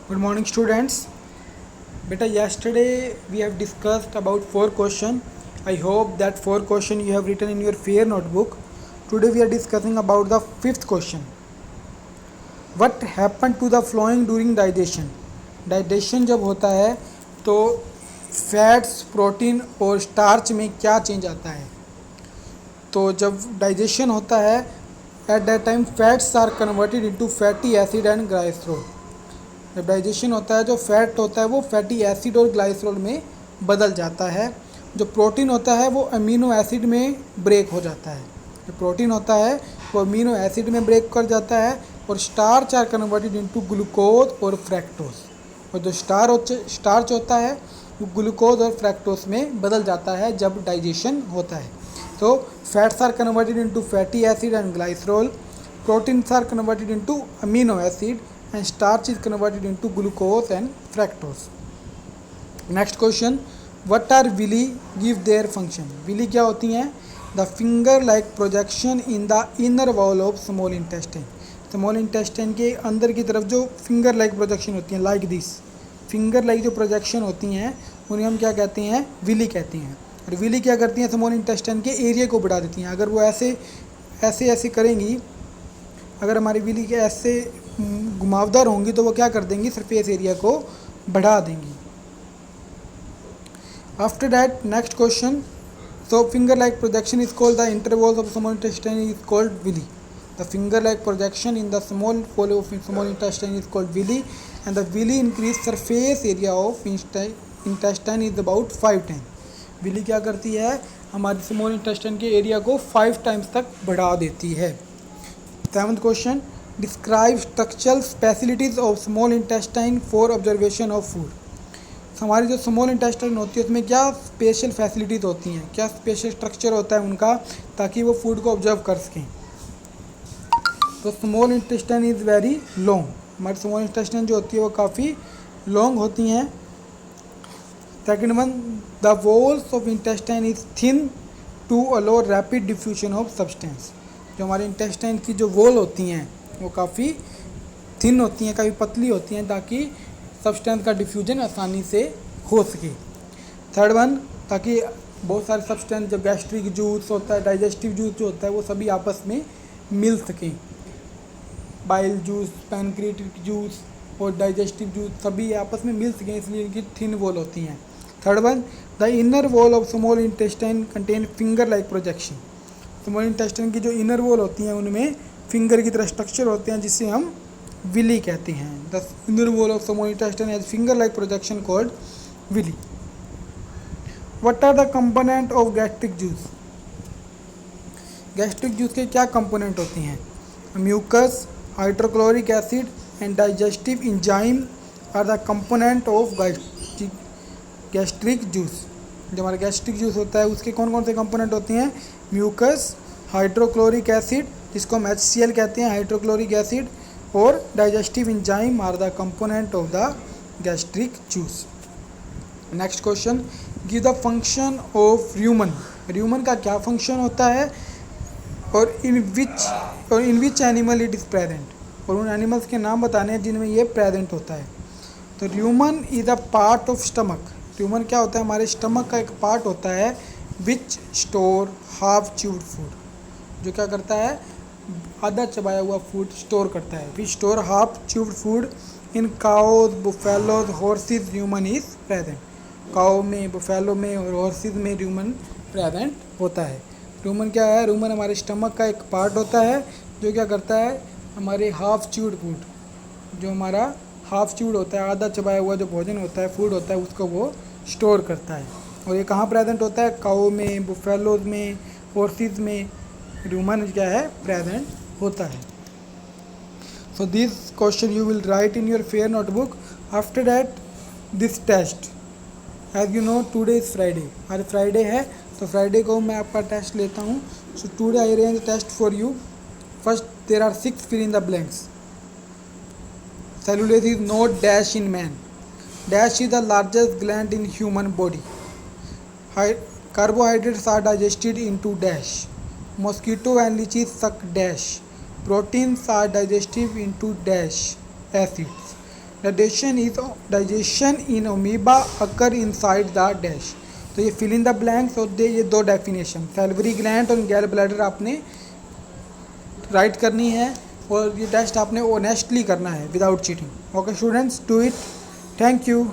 Good morning, students. Beta, yesterday we have discussed about four question. I hope that four question you have written in your fair notebook. Today we are discussing about the fifth question. What happened to the flowing during digestion? Digestion जब होता है तो fats, protein और starch में क्या change आता है? तो जब डाइजेशन होता है at that time fats are converted into fatty acid and glycerol. जब डाइजेशन होता है जो फैट होता है वो फैटी एसिड और ग्लाइसरोल में बदल जाता है. जो प्रोटीन होता है वो अमीनो एसिड में ब्रेक हो जाता है. जो प्रोटीन होता है वो अमीनो एसिड में ब्रेक कर जाता है और starch are converted into glucose और फ्रैक्टोज. और जो स्टार्च होता है वो ग्लूकोज और फ्रैक्टोज में बदल जाता है जब डाइजेशन होता है. तो fats are converted into fatty acid and glycerol, proteins are converted into amino acid and starch is converted into glucose and fructose. Next question, what are villi? Give their function. villi क्या होती हैं? The finger like projection in the inner wall of small intestine. Small intestine के अंदर की तरफ जो finger like projection होती हैं, लाइक दिस फिंगर लाइक जो प्रोजेक्शन होती हैं उन्हें हम क्या कहते हैं? विली कहते हैं. और विली क्या करती हैं? स्मॉल इंटेस्टाइन के एरिया को बढ़ा देती हैं. अगर वो ऐसे ऐसे ऐसे करेंगी, अगर हमारी विली के ऐसे घुमावदार होंगी तो वो क्या कर देंगी? सरफेस एरिया को बढ़ा देंगी. After that next question, so finger like projection is called the inner walls of small intestine is called villi. The finger like projection in the small wall of small intestine is called villi and the villi increase surface area of intestine is about 5 time. Villi क्या करती है? हमारे small intestine के area को 5 times तक बढ़ा देती है. 7th question, describe structural facilities of small intestine for observation of food. हमारी जो स्मॉल इंटेस्टाइन होती है उसमें क्या स्पेशल फैसिलिटीज़ होती हैं, क्या स्पेशल स्ट्रक्चर होता है उनका ताकि वो फूड को ऑब्जर्व कर सकें. तो small intestine is very long. हमारी स्मॉल इंटेस्टाइन जो होती है वो काफ़ी लॉन्ग होती हैं. Second one, the walls of intestine is thin to allow rapid diffusion of substance. जो हमारे इंटेस्टाइन की जो वॉल होती हैं वो काफ़ी थिन होती हैं, काफ़ी पतली होती हैं ताकि सब्सटेंस का डिफ्यूजन आसानी से हो सके. थर्ड वन, ताकि बहुत सारे सब्सटेंस जो गैस्ट्रिक जूस होता है, डाइजेस्टिव जूस जो होता है वो सभी आपस में मिल सकें. बाइल जूस, पैनक्रिएटिक जूस और डाइजेस्टिव जूस सभी आपस में मिल सकें, इसलिए इनकी थिन वॉल होती हैं. Third one, the inner wall of small intestine contain finger like projection. Small intestine की जो इनर वॉल होती हैं उनमें फिंगर की तरह स्ट्रक्चर होते हैं जिसे हम विली कहते हैं. The inner wall of small intestine has finger like projection called villi. What are the component of gastric juice? Gastric juice के क्या कंपोनेंट होते हैं? Mucus, hydrochloric acid and digestive enzyme are the component of gastric juice. जो हमारा gastric juice होता है उसके कौन कौन से कंपोनेंट होते हैं? म्यूकस, हाइड्रोक्लोरिक एसिड जिसको हम HCl कहते हैं, हाइड्रोक्लोरिक एसिड, और digestive enzyme are the component of the gastric juice. Next question, give the function of rumen. Rumen का क्या फंक्शन होता है और in which animal it is present. और उन एनिमल्स के नाम बताने हैं जिनमें ये प्रेजेंट होता है. तो र्यूमन is a part of stomach. र्यूमन क्या होता है? हमारे स्टमक का एक पार्ट होता है which store half chewed food. जो क्या करता है? आधा चबाया हुआ फूड स्टोर करता है. Which store half chewed food in cows, buffaloes, horses human is present. Cow में, बुफेलो में और हॉर्सेस में ह्यूमन प्रेजेंट होता है. ह्यूमन क्या है? ह्यूमन हमारे स्टमक का एक पार्ट होता है जो क्या करता है? हमारे हाफ च्यूड फूड, जो हमारा हाफ च्यूड होता है, आधा चबाया हुआ जो भोजन होता है, फूड होता है, उसको वो स्टोर करता है. और ये कहाँ प्रेजेंट होता है? काऊ में, बुफेलोज में, हॉर्सेस में ह्यूमन क्या है? प्रेजेंट होता है. So this question you will write in your fair notebook. After that this test, as you know today is Friday. आज फ्राइडे है तो फ्राइडे को मैं आपका टेस्ट लेता हूँ. So today I arrange test for you. First there are 6 fill in the blanks. Cellulose is not dash in man. Dash is the largest gland in human body. Carbohydrates are digested into dash. Mosquito and leeches suck dash. Proteins are digested into dash acids. Digestion in amoeba occur inside the dash. तो ये fill in the blanks और ये दो definition, salivary gland और गैल bladder आपने right करनी है और ये टेस्ट आपने ऑनेस्टली करना है without cheating. Okay students, do it. Thank you.